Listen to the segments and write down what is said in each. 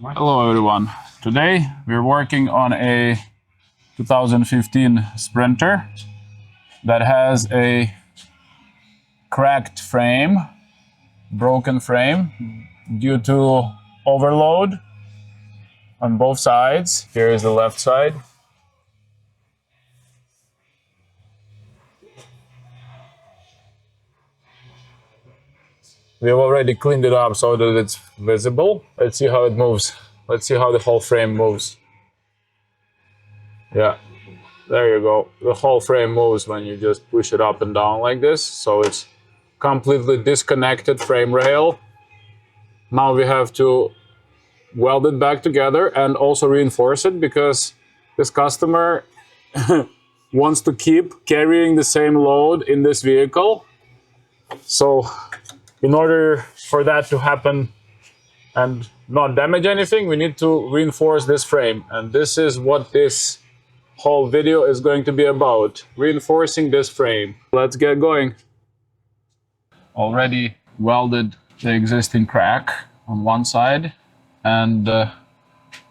Hello everyone. Today we're working on a 2015 Sprinter that has a cracked frame, broken frame due to overload on both sides. Here is the left side. We have already cleaned it up so that it's visible. Let's see how it moves. Let's see how the whole frame moves. Yeah, there you go. The whole frame moves when you just push it up and down like this. So it's completely disconnected frame rail. Now we have to weld it back together and also reinforce it because this customer wants to keep carrying the same load in this vehicle. So in order for that to happen and not damage anything, we need to reinforce this frame. And this is what this whole video is going to be about, reinforcing this frame. Let's get going. Already welded the existing crack on one side and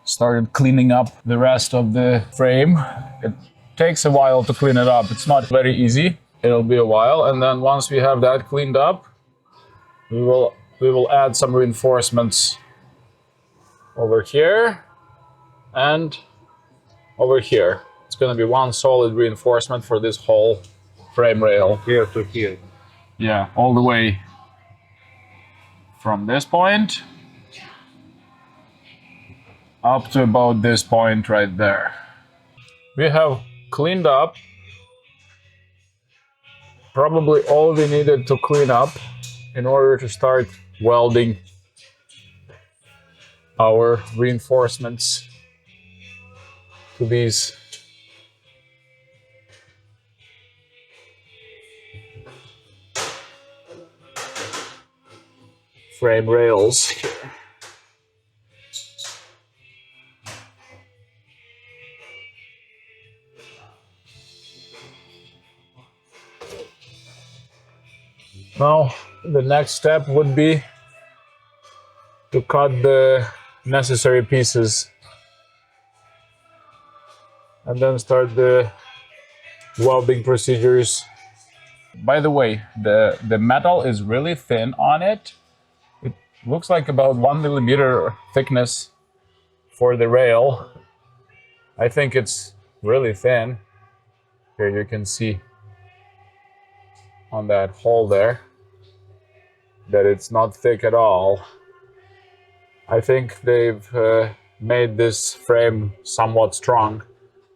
started cleaning up the rest of the frame. It takes a while to clean it up. It's not very easy. It'll be a while. And then once we have that cleaned up, we will add some reinforcements over here and over here. It's going to be one solid reinforcement for this whole frame rail. Here to here. Yeah, all the way from this point up to about this point right there. We have cleaned up probably all we needed to clean up in order to start welding our reinforcements to these frame rails here. Now, the next step would be to cut the necessary pieces and then start the welding procedures. By the way, the metal is really thin on it. It looks like about 1 millimeter thickness for the rail. I think it's really thin. Here you can see on that hole there that it's not thick at all. I think they've made this frame somewhat strong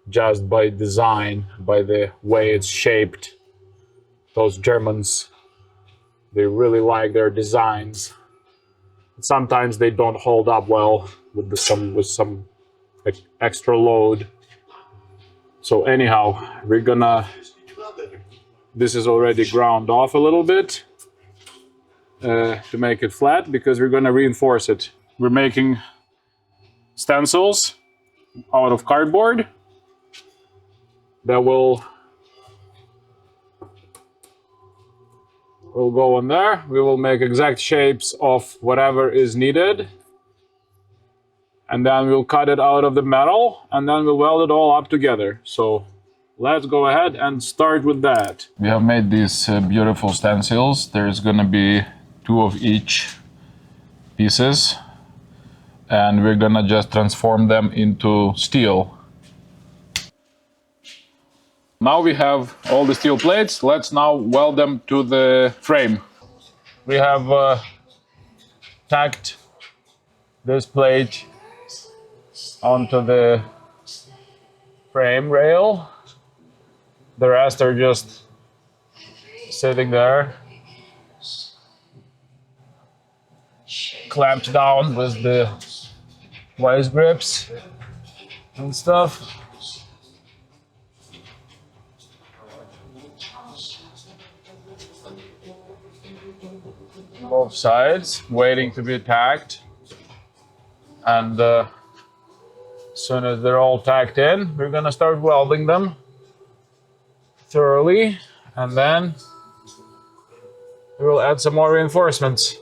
just by design, by the way it's shaped. Those Germans, they really like their designs. Sometimes they don't hold up well with some extra load. So anyhow, we're gonna, this is already ground off a little bit to make it flat because we're gonna reinforce it. We're making stencils out of cardboard that will go on there. We will make exact shapes of whatever is needed. And then we'll cut it out of the metal and then we'll weld it all up together. So let's go ahead and start with that. We have made these beautiful stencils. There's gonna be 2 of each pieces. And we're gonna just transform them into steel. Now we have all the steel plates. Let's now weld them to the frame. We have tacked this plate onto the frame rail. The rest are just sitting there, clamped down with the vice grips and stuff. Both sides, waiting to be tacked. And as soon as they're all tacked in, we're gonna start welding them thoroughly, and then we will add some more reinforcements.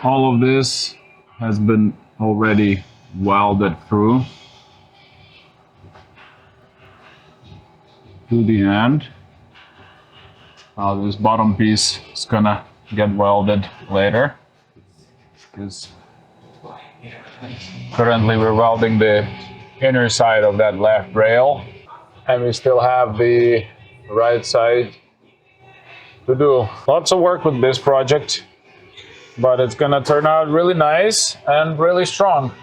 All of this has been already welded through to the end. Now this bottom piece is gonna get welded later, because currently we're welding the inner side of that left rail, and we still have the right side to do. Lots of work with this project, but it's gonna turn out really nice and really strong.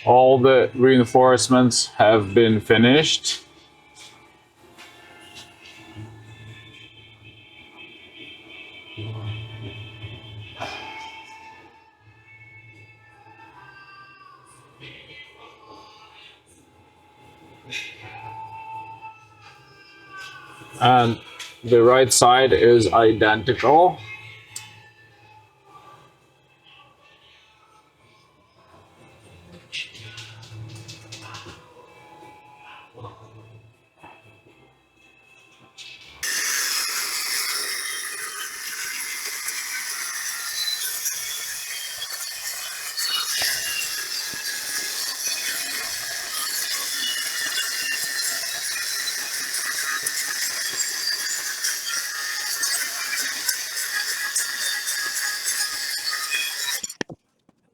All the reinforcements have been finished. And the right side is identical.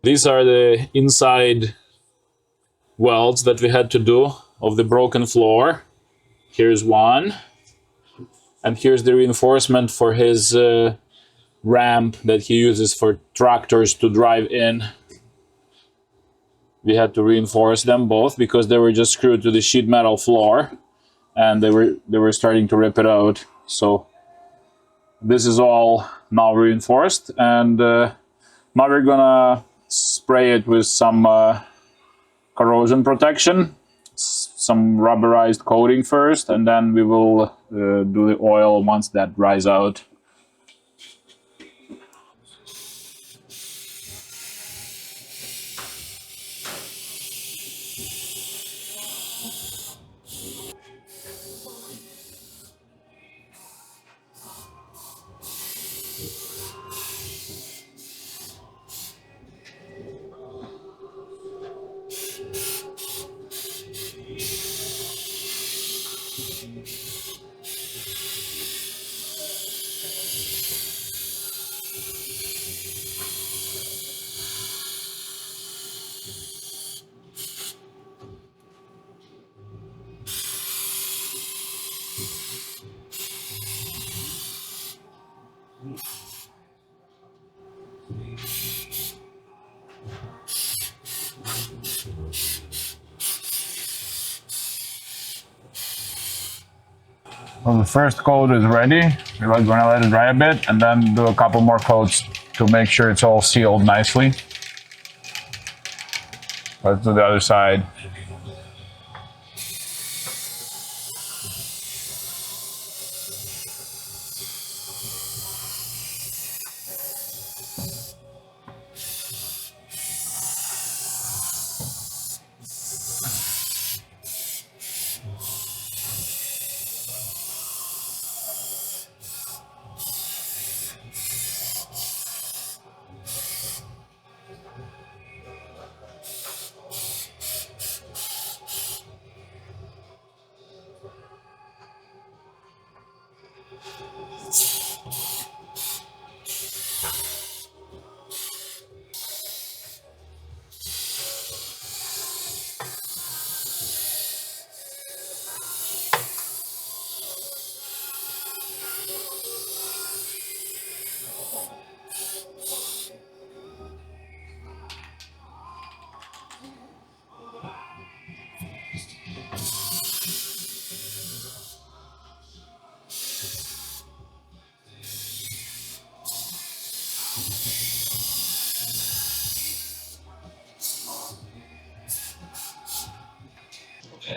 These are the inside welds that we had to do of the broken floor. Here's one. And here's the reinforcement for his ramp that he uses for tractors to drive in. We had to reinforce them both because they were just screwed to the sheet metal floor, and they were starting to rip it out. So this is all now reinforced, and now we're gonna spray it with some corrosion protection, some rubberized coating first, and then we will do the oil once that dries out. Well, the first coat is ready. We're gonna let it dry a bit and then do a couple more coats to make sure it's all sealed nicely. Let's do the other side.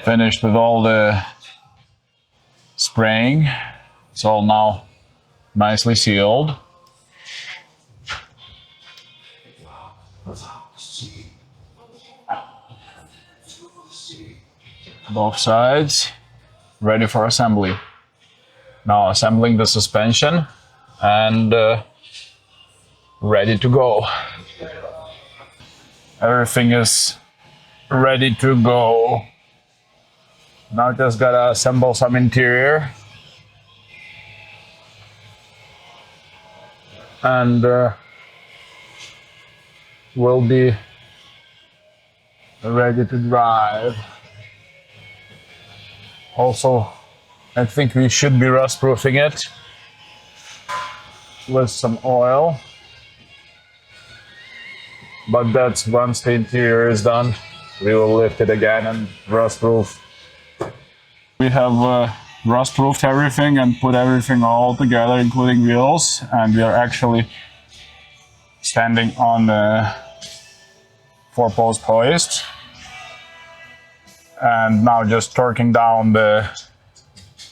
Finished with all the spraying. It's all now nicely sealed. Both sides ready for assembly. Now assembling the suspension and ready to go. Everything is ready to go. Now just gotta assemble some interior and we'll be ready to drive. Also, I think we should be rust proofing it with some oil, but that's once the interior is done, we will lift it again and rust proof. We have rust proofed everything and put everything all together, including wheels, and we are actually standing on the 4-post hoist. And now just torquing down the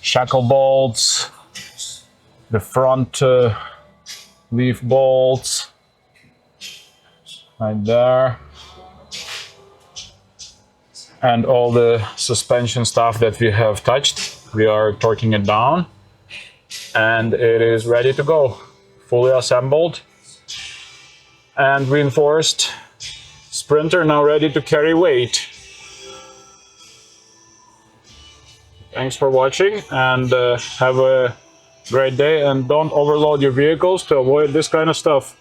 shackle bolts, the front leaf bolts, right there, and all the suspension stuff that we have touched. We are torquing it down, and it is ready to go. Fully assembled and reinforced. Sprinter now ready to carry weight. Thanks for watching, and have a great day, and don't overload your vehicles to avoid this kind of stuff.